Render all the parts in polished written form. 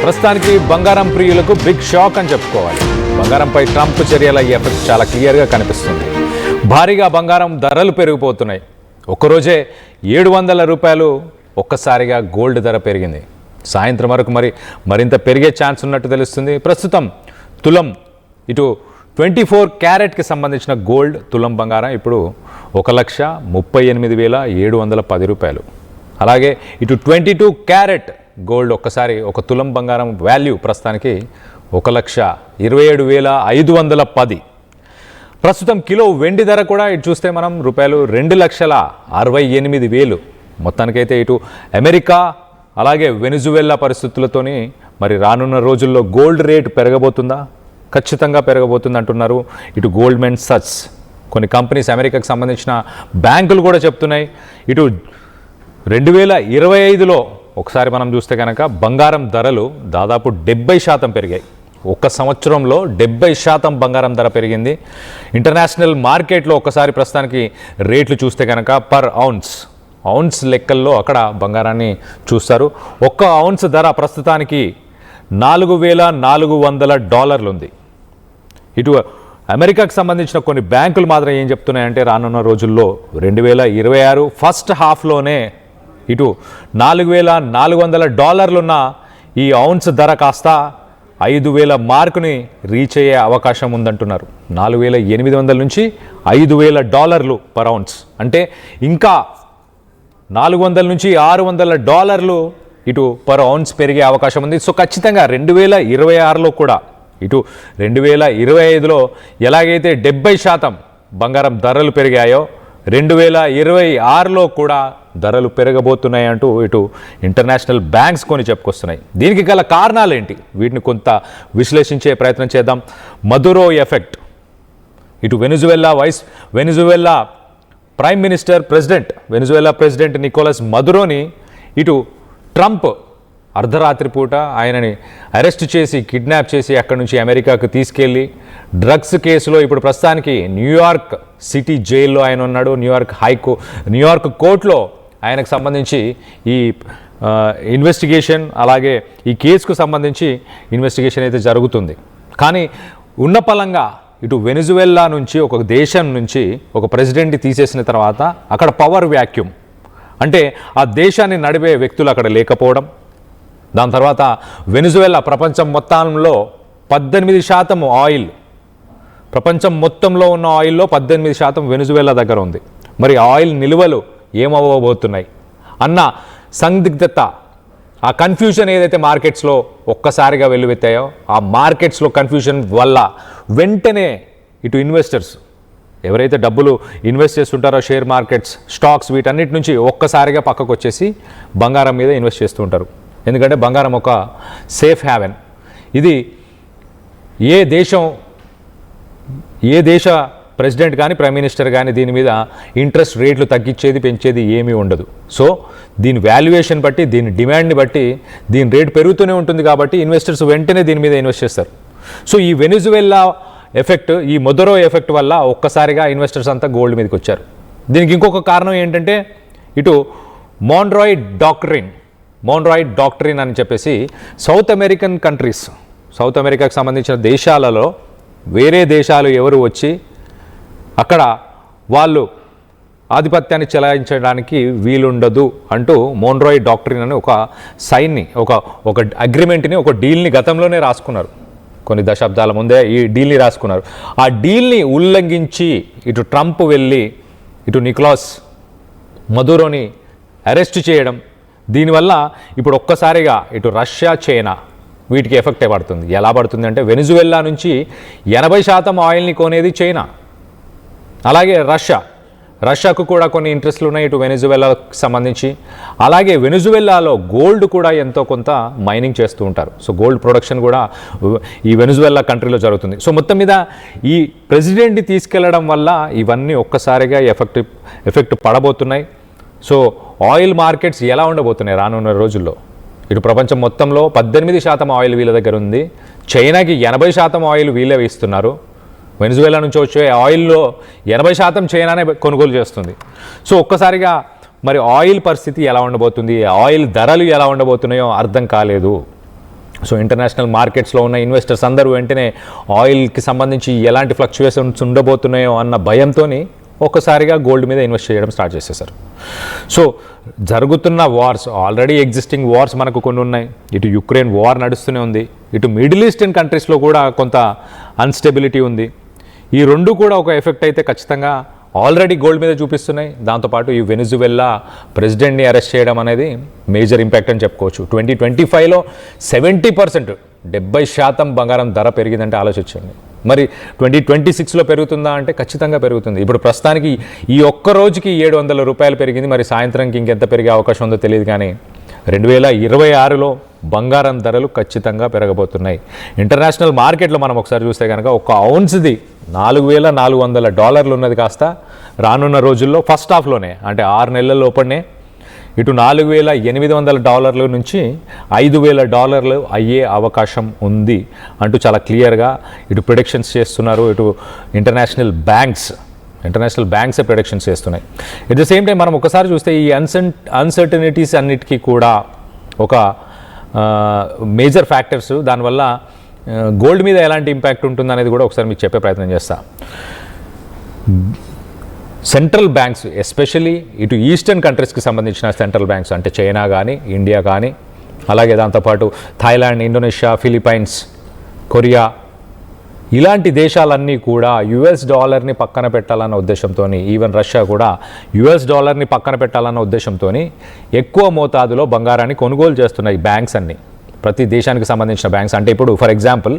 ప్రస్తుతానికి బంగారం ప్రియులకు బిగ్ షాక్ అని చెప్పుకోవాలి. బంగారంపై ట్రంప్ చర్యల ఎఫెక్ట్ చాలా క్లియర్గా కనిపిస్తుంది. భారీగా బంగారం ధరలు పెరిగిపోతున్నాయి. ఒక్కరోజే 700 రూపాయలు ఒక్కసారిగా గోల్డ్ ధర పెరిగింది. సాయంత్రం వరకు మరింత పెరిగే ఛాన్స్ ఉన్నట్టు తెలుస్తుంది. ప్రస్తుతం తులం ఇటు 24 క్యారెట్కి సంబంధించిన గోల్డ్ తులం బంగారం ఇప్పుడు 1,38,710 రూపాయలు. అలాగే ఇటు 22 క్యారెట్ గోల్డ్ ఒక్కసారి ఒక తులం బంగారం వాల్యూ ప్రస్తుతానికి 1,27,510. ప్రస్తుతం కిలో వెండి ధర కూడా ఇటు చూస్తే మనం రూపాయలు 2,68,000. మొత్తానికైతే ఇటు అమెరికా అలాగే వెనిజువెలా పరిస్థితులతోని రానున్న రోజుల్లో గోల్డ్ రేటు పెరగబోతుందా? ఖచ్చితంగా పెరగబోతుంది అంటున్నారు ఇటు గోల్డ్మెన్ సచ్. కొన్ని కంపెనీస్ అమెరికాకు సంబంధించిన బ్యాంకులు కూడా చెప్తున్నాయి. ఇటు 2025లో ఒకసారి మనం చూస్తే కనుక బంగారం ధరలు దాదాపు 70% పెరిగాయి. ఒక్క సంవత్సరంలో 70% బంగారం ధర పెరిగింది. ఇంటర్నేషనల్ మార్కెట్లో ఒక్కసారి ప్రస్తుతానికి రేట్లు చూస్తే కనుక పర్ ఔన్స్ లెక్కల్లో అక్కడ బంగారాన్ని చూస్తారు. ఒక్క ఔన్స్ ధర ప్రస్తుతానికి $4,400 ఉంది. ఇటు అమెరికాకు సంబంధించిన కొన్ని బ్యాంకులు మాత్రం ఏం చెప్తున్నాయంటే రానున్న రోజుల్లో 2026 ఫస్ట్ హాఫ్లోనే ఇటు $4,400 ఉన్న ఈ ఔన్స్ ధర కాస్త 5,000 మార్కుని రీచ్ అయ్యే అవకాశం ఉందంటున్నారు. 4,800 నుంచి $5,000 పర్ ఔన్స్ అంటే ఇంకా $400 నుంచి $600 ఇటు పర్ ఔన్స్ పెరిగే అవకాశం ఉంది. సో ఖచ్చితంగా 2026లో కూడా ఇటు 2025లో ఎలాగైతే 70% బంగారం ధరలు పెరిగాయో 2026లో కూడా ధరలు పెరగబోతున్నాయి అంటూ ఇటు ఇంటర్నేషనల్ బ్యాంక్స్ కొని చెప్పుకొస్తున్నాయి. దీనికి గల కారణాలు ఏంటి? వీటిని కొంత విశ్లేషించే ప్రయత్నం చేద్దాం. Maduro effect. ఇటు వెనిజువెలా వెనిజువెలా ప్రెసిడెంట్ నికోలస్ మదురోని ఇటు ట్రంప్ అర్ధరాత్రి పూట ఆయనని అరెస్ట్ చేసి కిడ్నాప్ చేసి అక్కడి నుంచి అమెరికాకు తీసుకెళ్ళి డ్రగ్స్ కేసులో ఇప్పుడు ప్రస్తుతానికి న్యూయార్క్ సిటీ జైల్లో ఆయన ఉన్నాడు. న్యూయార్క్ కోర్టులో ఆయనకు సంబంధించి ఈ ఇన్వెస్టిగేషన్ అలాగే ఈ కేసుకు సంబంధించి ఇన్వెస్టిగేషన్ అయితే జరుగుతుంది. కానీ ఉన్న పలంగా ఇటు వెనిజువెలా నుంచి ఒక దేశం నుంచి ఒక ప్రెసిడెంట్ని తీసేసిన తర్వాత అక్కడ పవర్ వ్యాక్యూమ్ అంటే ఆ దేశాన్ని నడిపే వ్యక్తులు అక్కడ లేకపోవడం. దాని తర్వాత వెనిజువెలా ప్రపంచం మొత్తంలో 18% ఆయిల్, ప్రపంచం మొత్తంలో ఉన్న ఆయిల్లో 18% వెనిజువెలా దగ్గర ఉంది. మరి ఆయిల్ నిల్వలు ఏమవ్వబోతున్నాయి అన్న సందిగ్ధత, ఆ కన్ఫ్యూజన్ ఏదైతే మార్కెట్స్లో ఒక్కసారిగా వెల్లువెత్తాయో ఆ మార్కెట్స్లో కన్ఫ్యూజన్ వల్ల వెంటనే ఇటు ఇన్వెస్టర్స్ ఎవరైతే డబ్బులు ఇన్వెస్ట్ చేస్తుంటారో షేర్ మార్కెట్స్, స్టాక్స్ వీటన్నిటి నుంచి ఒక్కసారిగా పక్కకు వచ్చేసి బంగారం మీద ఇన్వెస్ట్ చేస్తూ ఉంటారు. ఎందుకంటే బంగారం ఒక సేఫ్ హ్యావెన్. ఇది ఏ దేశ ప్రెసిడెంట్ కానీ ప్రైమ్ మినిస్టర్ కానీ దీని మీద ఇంట్రెస్ట్ రేట్లు తగ్గించేది పెంచేది ఏమీ ఉండదు. సో దీని వాల్యుయేషన్ బట్టి దీని డిమాండ్ని బట్టి దీని రేటు పెరుగుతూనే ఉంటుంది. కాబట్టి ఇన్వెస్టర్స్ వెంటనే దీని మీద ఇన్వెస్ట్ చేస్తారు. సో ఈ వెనిజువెలా ఎఫెక్ట్, ఈ మదురో ఎఫెక్ట్ వల్ల ఒక్కసారిగా ఇన్వెస్టర్స్ అంతా గోల్డ్ మీదకి వచ్చారు. దీనికి ఇంకొక కారణం ఏంటంటే ఇటు మోన్రాయ్ డాక్ట్రిన్ అని చెప్పేసి సౌత్ అమెరికాకు సంబంధించిన దేశాలలో వేరే దేశాలు ఎవరు వచ్చి అక్కడ వాళ్ళు ఆధిపత్యాన్ని చెలాయించడానికి వీలుండదు అంటూ మోన్రాయ్ డాక్ట్రిన్ అని ఒక సైన్ని ఒక అగ్రిమెంట్ని ఒక డీల్ని గతంలోనే రాసుకున్నారు. కొన్ని దశాబ్దాల ముందే ఈ డీల్ని రాసుకున్నారు. ఆ డీల్ని ఉల్లంఘించి ఇటు ట్రంప్ వెళ్ళి ఇటు నికోలస్ మదురోని అరెస్ట్ చేయడం, దీనివల్ల ఇప్పుడు ఒక్కసారిగా ఇటు రష్యా, చైనా వీటికి ఎఫెక్ట్ పడుతుంది. ఎలా పడుతుంది అంటే వెనిజువెలా నుంచి 80% ఆయిల్ని కొనేది చైనా. అలాగే రష్యాకు కూడా కొన్ని ఇంట్రెస్ట్లు ఉన్నాయి ఇటు వెనిజువెలాకు సంబంధించి. అలాగే వెనిజువెలాలో గోల్డ్ కూడా ఎంతో కొంత మైనింగ్ చేస్తూ ఉంటారు. సో గోల్డ్ ప్రొడక్షన్ కూడా ఈ వెనిజువెలా కంట్రీలో జరుగుతుంది. సో మొత్తం మీద ఈ ప్రెసిడెంట్ని తీసుకెళ్లడం వల్ల ఇవన్నీ ఒక్కసారిగా ఎఫెక్ట్ పడబోతున్నాయి. సో ఆయిల్ మార్కెట్స్ ఎలా ఉండబోతున్నాయి రానున్న రోజుల్లో? ఇటు ప్రపంచం మొత్తంలో 18% ఆయిల్ వీళ్ళ దగ్గర ఉంది. చైనాకి 80% ఆయిల్ వీళ్ళే ఇస్తున్నారు. వెనిజువెలా నుంచి వచ్చే ఆయిల్లో 80% చైనానే కొనుగోలు చేస్తుంది. సో ఒక్కసారిగా మరి ఆయిల్ పరిస్థితి ఎలా ఉండబోతుంది, ఆయిల్ ధరలు ఎలా ఉండబోతున్నాయో అర్థం కాలేదు. సో ఇంటర్నేషనల్ మార్కెట్స్లో ఉన్న ఇన్వెస్టర్స్ అందరూ వెంటనే ఆయిల్కి సంబంధించి ఎలాంటి ఫ్లక్చుయేషన్స్ ఉండబోతున్నాయో అన్న భయంతో ఒక్కసారిగా గోల్డ్ మీద ఇన్వెస్ట్ చేయడం స్టార్ట్ చేసేసారు. సో జరుగుతున్న వార్స్, ఆల్రెడీ ఎగ్జిస్టింగ్ వార్స్ మనకు కొన్ని ఉన్నాయి. ఇటు యుక్రెయిన్ వార్ నడుస్తూనే ఉంది, ఇటు మిడిల్ ఈస్టర్న్ కంట్రీస్లో కూడా కొంత అన్స్టెబిలిటీ ఉంది. ఈ రెండు కూడా ఒక ఎఫెక్ట్ అయితే ఖచ్చితంగా ఆల్రెడీ గోల్డ్ మీద చూపిస్తున్నాయి. దాంతోపాటు ఈ వెనిజువెలా ప్రెసిడెంట్ని అరెస్ట్ చేయడం అనేది మేజర్ ఇంపాక్ట్ అని చెప్పుకోవచ్చు. 2025లో 70%, 70% బంగారం ధర పెరిగిందంటే ఆలోచించండి. మరి 2026లో పెరుగుతుందా అంటే ఖచ్చితంగా పెరుగుతుంది. ఇప్పుడు ప్రస్తుతానికి ఈ ఒక్క రోజుకి 700 రూపాయలు పెరిగింది. మరి సాయంత్రంకి ఇంకెంత పెరిగే అవకాశం ఉందో తెలియదు. కానీ 2026లో బంగారం ధరలు ఖచ్చితంగా పెరగబోతున్నాయి. ఇంటర్నేషనల్ మార్కెట్లో మనం ఒకసారి చూస్తే కనుక ఒక ఔన్స్ది $4,400 ఉన్నది కాస్త రానున్న రోజుల్లో ఫస్ట్ హాఫ్లోనే, అంటే 6 నెలల లోపలనే ఇటు $4,800 నుంచి $5,000 అయ్యే అవకాశం ఉంది అంటూ చాలా క్లియర్గా ఇటు ప్రిడిక్షన్స్ చేస్తున్నారు. ఇటు ఇంటర్నేషనల్ బ్యాంక్స్ ప్రిడిక్షన్స్ చేస్తున్నాయి. ఎట్ ద సేమ్ టైం మనం ఒకసారి చూస్తే ఈ అన్సర్టనిటీస్ అన్నిటికీ కూడా ఒక మేజర్ ఫ్యాక్టర్స్. దానివల్ల గోల్డ్ మీద ఎలాంటి ఇంపాక్ట్ ఉంటుంది అనేది కూడా ఒకసారి మీకు చెప్పే ప్రయత్నం చేస్తా. సెంట్రల్ బ్యాంక్స్, ఎస్పెషల్లీ ఇటు ఈస్టర్న్ కంట్రీస్కి సంబంధించిన సెంట్రల్ బ్యాంక్స్, అంటే చైనా కానీ, ఇండియా కానీ, అలాగే దాంతోపాటు థాయిలాండ్, ఇండోనేషియా, ఫిలిప్పైన్స్, కొరియా, ఇలాంటి దేశాలన్నీ కూడా యుఎస్ డాలర్ని పక్కన పెట్టాలన్న ఉద్దేశంతో, ఈవెన్ రష్యా కూడా యుఎస్ డాలర్ని పక్కన పెట్టాలన్న ఉద్దేశంతో ఎక్కువ మోతాదులో బంగారాన్ని కొనుగోలు చేస్తున్నాయి బ్యాంక్స్ అన్నీ, ప్రతి దేశానికి సంబంధించిన బ్యాంక్స్. అంటే ఇప్పుడు ఫర్ ఎగ్జాంపుల్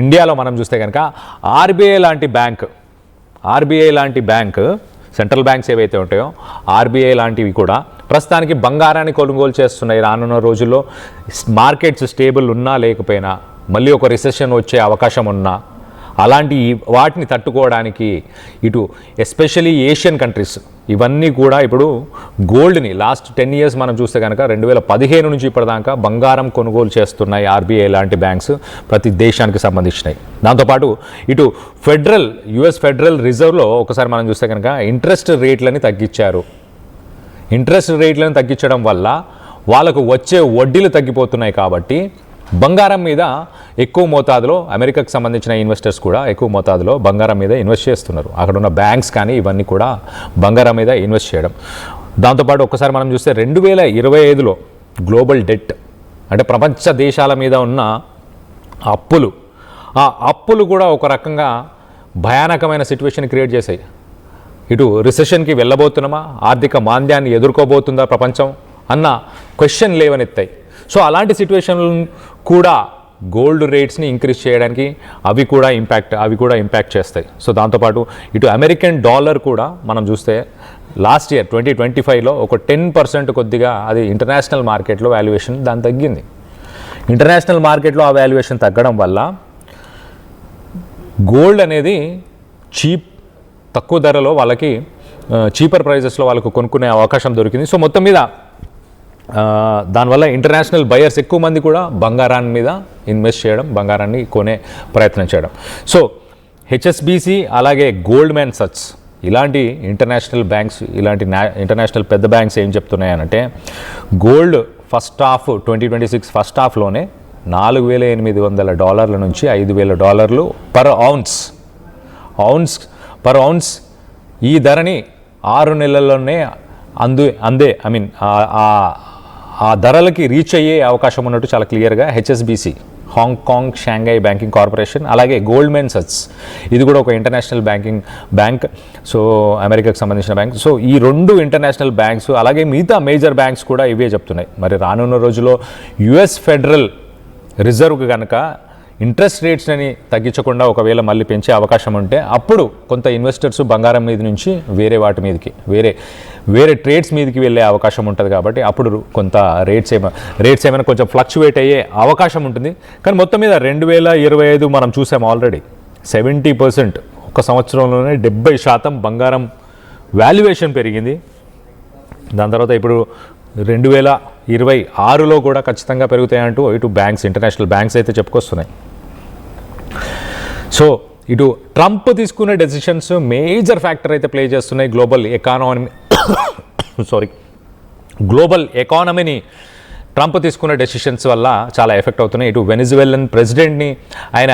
ఇండియాలో మనం చూస్తే కనుక ఆర్బీఐ లాంటి బ్యాంక్, సెంట్రల్ బ్యాంక్స్ ఏవైతే ఉంటాయో ఆర్బీఐ లాంటివి కూడా ప్రస్తుతానికి బంగారాన్ని కొనుగోలు చేస్తున్నాయి. రానున్న రోజుల్లో మార్కెట్స్ స్టేబుల్ ఉన్నా లేకపోయినా, మళ్ళీ ఒక రిసెషన్ వచ్చే అవకాశం ఉన్నా, అలాంటి వాటిని తట్టుకోవడానికి ఇటు ఎస్పెషలీ ఏషియన్ కంట్రీస్ ఇవన్నీ కూడా ఇప్పుడు గోల్డ్ని లాస్ట్ 10 years మనం చూస్తే కనుక 2015 నుంచి ఇప్పటిదాకా బంగారం కొనుగోలు చేస్తున్నాయి ఆర్బీఐ లాంటి బ్యాంక్స్, ప్రతి దేశానికి సంబంధించినవి. దాంతోపాటు ఇటు యుఎస్ ఫెడరల్ రిజర్వ్లో ఒకసారి మనం చూస్తే కనుక ఇంట్రెస్ట్ రేట్లని తగ్గించారు. ఇంట్రెస్ట్ రేట్లను తగ్గించడం వల్ల వాళ్ళకు వచ్చే వడ్డీలు తగ్గిపోతున్నాయి. కాబట్టి బంగారం మీద ఎక్కువ మోతాదులో అమెరికాకు సంబంధించిన ఇన్వెస్టర్స్ కూడా ఎక్కువ మోతాదులో బంగారం మీద ఇన్వెస్ట్ చేస్తున్నారు. అక్కడ ఉన్న బ్యాంక్స్ కానీ ఇవన్నీ కూడా బంగారం మీద ఇన్వెస్ట్ చేయడం. దాంతోపాటు ఒక్కసారి మనం చూస్తే 2025లో గ్లోబల్ డెట్, అంటే ప్రపంచ దేశాల మీద ఉన్న అప్పులు కూడా ఒక రకంగా భయానకమైన సిచ్యువేషన్ క్రియేట్ చేశాయి. ఇటు రిసెషన్కి వెళ్ళబోతున్నామా, ఆర్థిక మాంద్యాన్ని ఎదుర్కోబోతుందా ప్రపంచం అన్న క్వశ్చన్ లేవనెత్తాయి. సో అలాంటి సిచ్యువేషన్ కూడా గోల్డ్ రేట్స్ని ఇంక్రీజ్ చేయడానికి అవి కూడా ఇంపాక్ట్ చేస్తాయి. సో దాంతోపాటు ఇటు అమెరికన్ డాలర్ కూడా మనం చూస్తే లాస్ట్ ఇయర్ 2025లో ఒక 10% కొద్దిగా అది ఇంటర్నేషనల్ మార్కెట్లో వాల్యుయేషన్ దాని తగ్గింది. ఇంటర్నేషనల్ మార్కెట్లో ఆ వాల్యుయేషన్ తగ్గడం వల్ల గోల్డ్ అనేది తక్కువ ధరలో వాళ్ళకి చీపర్ ప్రైజెస్లో వాళ్ళకు కొనుక్కునే అవకాశం దొరికింది. సో మొత్తం మీద దానివల్ల ఇంటర్నేషనల్ బయర్స్ ఎక్కువ మంది కూడా బంగారాన్ని మీద ఇన్వెస్ట్ చేయడం, బంగారాన్ని కొనే ప్రయత్నం చేయడం. సో హెచ్ఎస్బిసి అలాగే గోల్డ్మెన్ సచ్ ఇలాంటి ఇంటర్నేషనల్ బ్యాంక్స్, ఇలాంటి ఇంటర్నేషనల్ పెద్ద బ్యాంక్స్ ఏం చెప్తున్నాయనంటే గోల్డ్ ఫస్ట్ హాఫ్ 2026 ఫస్ట్ హాఫ్లోనే $4,800 నుంచి $5,000 పర్ ఔన్స్ ఈ ధరని 6 నెలల్లోనే ఆ ధరలకి రీచ్ అయ్యే అవకాశం ఉన్నట్టు చాలా క్లియర్గా HSBC, Hong Kong Shanghai banking corporation, అలాగే గోల్డ్మెన్ సచ్ ఇది కూడా ఒక ఇంటర్నేషనల్ బ్యాంక్, సో అమెరికాకు సంబంధించిన బ్యాంక్. సో ఈ 2 ఇంటర్నేషనల్ బ్యాంక్స్ అలాగే మిగతా మేజర్ బ్యాంక్స్ కూడా ఇవే చెప్తున్నాయి. మరి రానున్న రోజుల్లో యుఎస్ ఫెడరల్ రిజర్వ్ కనుక ఇంట్రెస్ట్ రేట్స్ని తగ్గించకుండా ఒకవేళ మళ్ళీ పెంచే అవకాశం ఉంటే అప్పుడు కొంత ఇన్వెస్టర్స్ బంగారం మీద నుంచి వేరే వాటి మీదకి వేరే ట్రేడ్స్ మీదకి వెళ్ళే అవకాశం ఉంటుంది. కాబట్టి అప్పుడు కొంత రేట్స్ ఏమైనా కొంచెం ఫ్లక్చువేట్ అయ్యే అవకాశం ఉంటుంది. కానీ మొత్తం మీద 2025 మనం చూసాం ఆల్రెడీ 70%, ఒక సంవత్సరంలోనే 70% బంగారం వాల్యుయేషన్ పెరిగింది. దాని తర్వాత ఇప్పుడు 2026లో కూడా ఖచ్చితంగా పెరుగుతాయంటూ ఇటు బ్యాంక్స్, ఇంటర్నేషనల్ బ్యాంక్స్ అయితే చెప్పుకొస్తున్నాయి. సో ఇటు ట్రంప్ తీసుకునే డెసిషన్స్ మేజర్ ఫ్యాక్టర్ అయితే ప్లే చేస్తున్నాయి గ్లోబల్ ఎకానమీని ట్రంప్ తీసుకున్న డెసిషన్స్ వల్ల చాలా ఎఫెక్ట్ అవుతున్నాయి. ఇటు వెనిజువెలన్ ప్రెసిడెంట్ని ఆయన